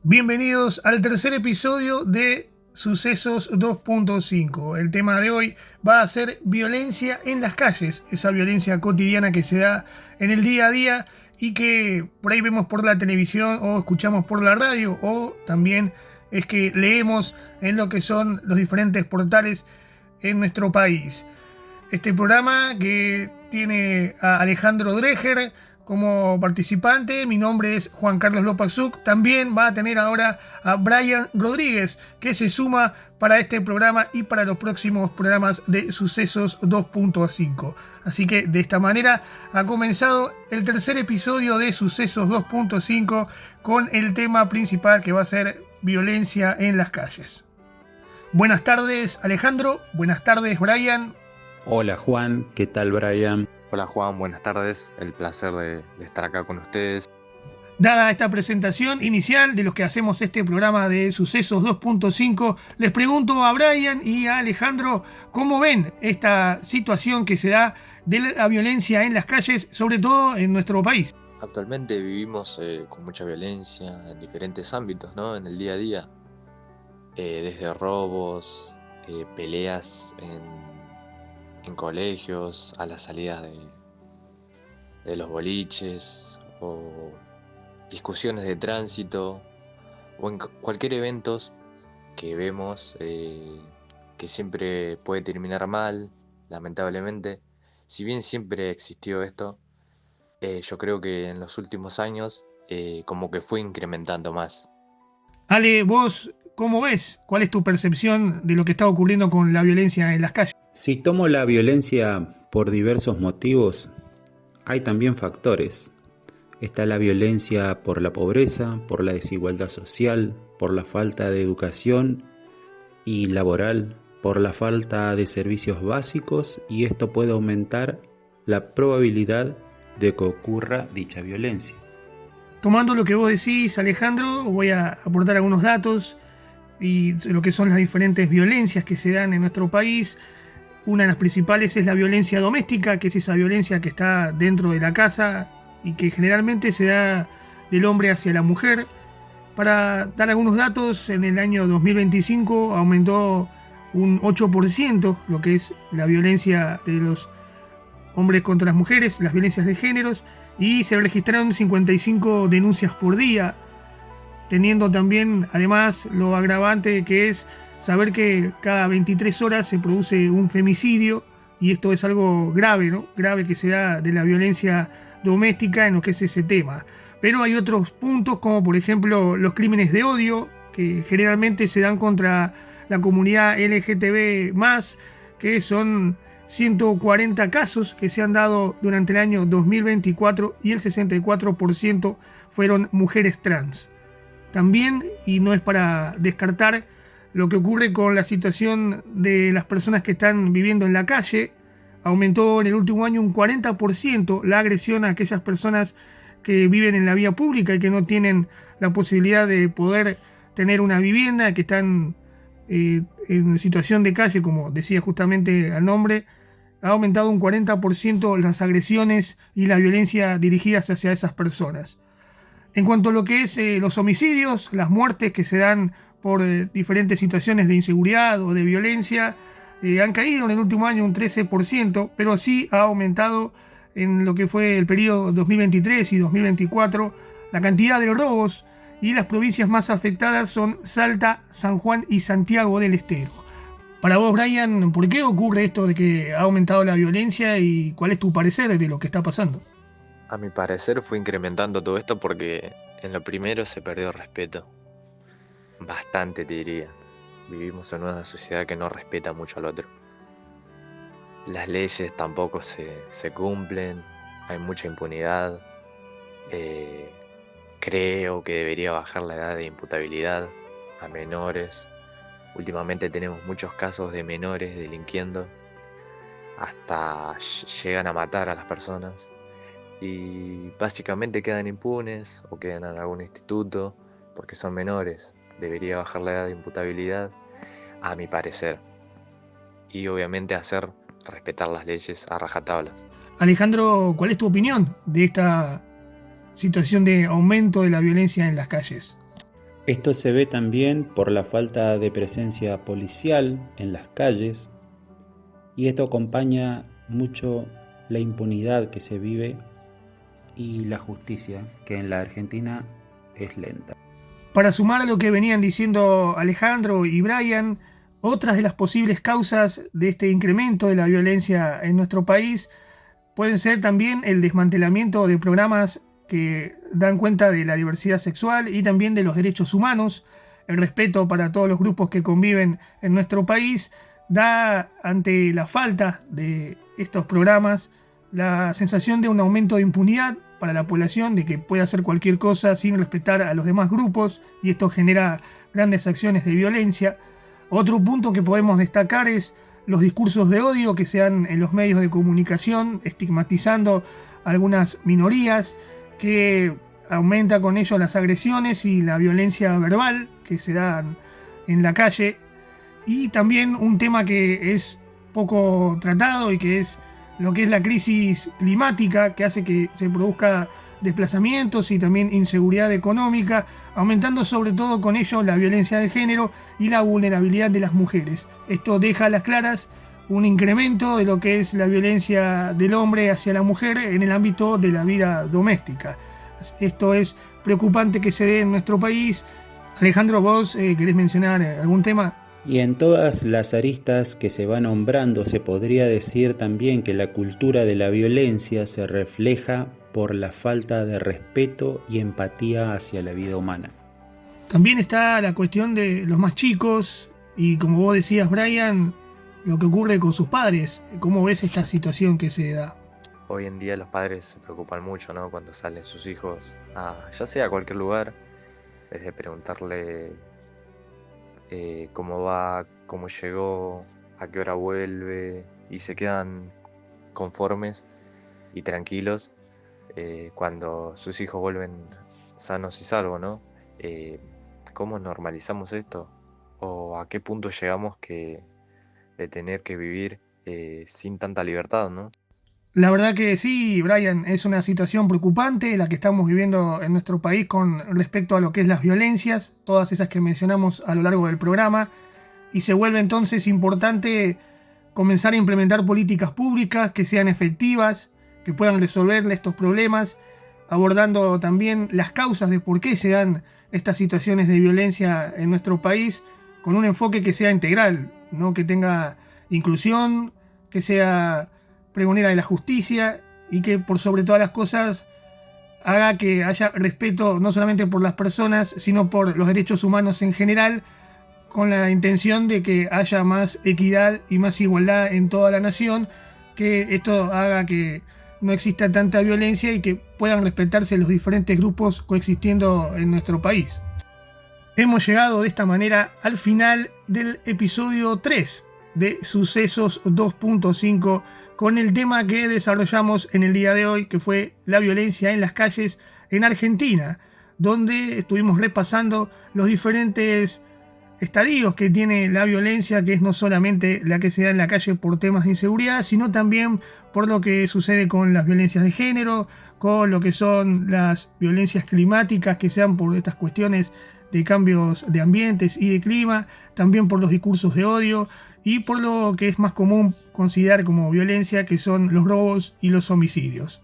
Bienvenidos al tercer episodio de Sucesos 2.5. El tema de hoy va a ser violencia en las calles, esa violencia cotidiana que se da en el día a día y que por ahí vemos por la televisión o escuchamos por la radio, o también es que leemos en lo que son los diferentes portales en nuestro país. Este programa que tiene a Alejandro Dreher como participante. Mi nombre es Juan Carlos Lopazuk. También va a tener ahora a Brian Rodríguez, que se suma para este programa y para los próximos programas de Sucesos 2.5. Así que de esta manera ha comenzado el tercer episodio de Sucesos 2.5 con el tema principal, que va a ser violencia en las calles. Buenas tardes, Alejandro. Buenas tardes, Brian. Hola Juan, ¿qué tal Brian? Hola Juan, buenas tardes, el placer de estar acá con ustedes. Dada esta presentación inicial de los que hacemos este programa de Sucesos 2.5, les pregunto a Brian y a Alejandro cómo ven esta situación que se da de la violencia en las calles, sobre todo en nuestro país. Actualmente vivimos con mucha violencia en diferentes ámbitos, ¿no? En el día a día, desde robos, peleas en colegios, a la salida de los boliches, o discusiones de tránsito, o en cualquier evento que vemos que siempre puede terminar mal, lamentablemente. Si bien siempre existió esto, yo creo que en los últimos años como que fue incrementando más. Ale, vos, ¿cómo ves? ¿Cuál es tu percepción de lo que está ocurriendo con la violencia en las calles? Si tomo la violencia por diversos motivos, hay también factores. Está la violencia por la pobreza, por la desigualdad social, por la falta de educación y laboral, por la falta de servicios básicos, y esto puede aumentar la probabilidad de que ocurra dicha violencia. Tomando lo que vos decís, Alejandro, voy a aportar algunos datos y lo que son las diferentes violencias que se dan en nuestro país. Una de las principales es la violencia doméstica, que es esa violencia que está dentro de la casa y que generalmente se da del hombre hacia la mujer. Para dar algunos datos, en el año 2025 aumentó un 8% lo que es la violencia de los hombres contra las mujeres, las violencias de géneros, y se registraron 55 denuncias por día, teniendo también además lo agravante que es saber que cada 23 horas se produce un femicidio, y esto es algo grave, ¿no? Grave que se da de la violencia doméstica en lo que es ese tema. Pero hay otros puntos, como por ejemplo los crímenes de odio, que generalmente se dan contra la comunidad LGTB+, que son 140 casos que se han dado durante el año 2024, y el 64% fueron mujeres trans. También, y no es para descartar, lo que ocurre con la situación de las personas que están viviendo en la calle. Aumentó en el último año un 40% la agresión a aquellas personas que viven en la vía pública y que no tienen la posibilidad de poder tener una vivienda, que están en situación de calle, como decía justamente el nombre. Ha aumentado un 40% las agresiones y la violencia dirigidas hacia esas personas. En cuanto a lo que es los homicidios, las muertes que se dan por diferentes situaciones de inseguridad o de violencia, han caído en el último año un 13%, pero sí ha aumentado en lo que fue el periodo 2023 y 2024 la cantidad de robos, y las provincias más afectadas son Salta, San Juan y Santiago del Estero. Para vos, Brian, ¿por qué ocurre esto de que ha aumentado la violencia y cuál es tu parecer de lo que está pasando? A mi parecer fue incrementando todo esto porque en lo primero se perdió respeto. Bastante, te diría. Vivimos en una sociedad que no respeta mucho al otro. Las leyes tampoco se cumplen, hay mucha impunidad. Creo que debería bajar la edad de imputabilidad a menores. Últimamente tenemos muchos casos de menores delinquiendo, hasta llegan a matar a las personas, y básicamente quedan impunes o quedan en algún instituto porque son menores. Debería bajar la edad de imputabilidad, a mi parecer, y obviamente hacer respetar las leyes a rajatablas. Alejandro, ¿cuál es tu opinión de esta situación de aumento de la violencia en las calles? Esto se ve también por la falta de presencia policial en las calles, y esto acompaña mucho la impunidad que se vive y la justicia, que en la Argentina es lenta. Para sumar a lo que venían diciendo Alejandro y Brian, otras de las posibles causas de este incremento de la violencia en nuestro país pueden ser también el desmantelamiento de programas que dan cuenta de la diversidad sexual y también de los derechos humanos. El respeto para todos los grupos que conviven en nuestro país da, ante la falta de estos programas, la sensación de un aumento de impunidad para la población, de que puede hacer cualquier cosa sin respetar a los demás grupos, y esto genera grandes acciones de violencia. Otro punto que podemos destacar es los discursos de odio que se dan en los medios de comunicación, estigmatizando a algunas minorías, que aumenta con ello las agresiones y la violencia verbal que se dan en la calle. Y también un tema que es poco tratado y que es lo que es la crisis climática, que hace que se produzca desplazamientos y también inseguridad económica, aumentando sobre todo con ello la violencia de género y la vulnerabilidad de las mujeres. Esto deja a las claras un incremento de lo que es la violencia del hombre hacia la mujer en el ámbito de la vida doméstica. Esto es preocupante que se dé en nuestro país. Alejandro, ¿vos querés mencionar algún tema? Y en todas las aristas que se va nombrando se podría decir también que la cultura de la violencia se refleja por la falta de respeto y empatía hacia la vida humana. También está la cuestión de los más chicos y, como vos decías, Brian, lo que ocurre con sus padres. ¿Cómo ves esta situación que se da? Hoy en día los padres se preocupan mucho, ¿no? Cuando salen sus hijos ya sea a cualquier lugar, desde preguntarle cómo va, cómo llegó, a qué hora vuelve, y se quedan conformes y tranquilos cuando sus hijos vuelven sanos y salvos, ¿no? ¿Cómo normalizamos esto? ¿O a qué punto llegamos de tener que vivir sin tanta libertad, ¿no? La verdad que sí, Brian, es una situación preocupante la que estamos viviendo en nuestro país con respecto a lo que es las violencias, todas esas que mencionamos a lo largo del programa, y se vuelve entonces importante comenzar a implementar políticas públicas que sean efectivas, que puedan resolver estos problemas, abordando también las causas de por qué se dan estas situaciones de violencia en nuestro país, con un enfoque que sea integral, ¿no? Que tenga inclusión, que sea pregonera de la justicia y que por sobre todas las cosas haga que haya respeto no solamente por las personas, sino por los derechos humanos en general, con la intención de que haya más equidad y más igualdad en toda la nación, que esto haga que no exista tanta violencia y que puedan respetarse los diferentes grupos coexistiendo en nuestro país. Hemos llegado de esta manera al final del episodio 3 de Sucesos 2.5, con el tema que desarrollamos en el día de hoy, que fue la violencia en las calles en Argentina, donde estuvimos repasando los diferentes estadios que tiene la violencia, que es no solamente la que se da en la calle por temas de inseguridad, sino también por lo que sucede con las violencias de género, con lo que son las violencias climáticas que se dan por estas cuestiones de cambios de ambientes y de clima, también por los discursos de odio y por lo que es más común considerar como violencia, que son los robos y los homicidios.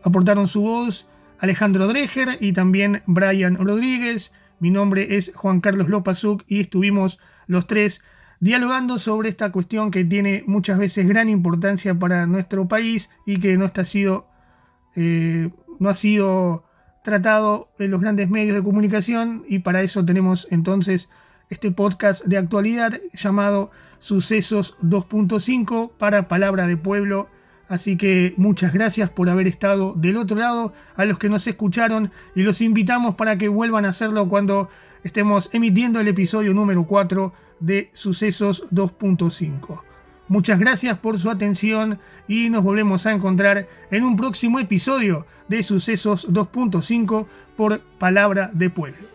Aportaron su voz Alejandro Dreher y también Brian Rodríguez. Mi nombre es Juan Carlos Lopazuk y estuvimos los tres dialogando sobre esta cuestión que tiene muchas veces gran importancia para nuestro país y que no ha sido tratado en los grandes medios de comunicación, y para eso tenemos entonces este podcast de actualidad llamado Sucesos 2.5 para Palabra de Pueblo. Así que muchas gracias por haber estado del otro lado, a los que nos escucharon, y los invitamos para que vuelvan a hacerlo cuando estemos emitiendo el episodio número 4 de Sucesos 2.5. Muchas gracias por su atención y nos volvemos a encontrar en un próximo episodio de Sucesos 2.5 por Palabra de Pueblo.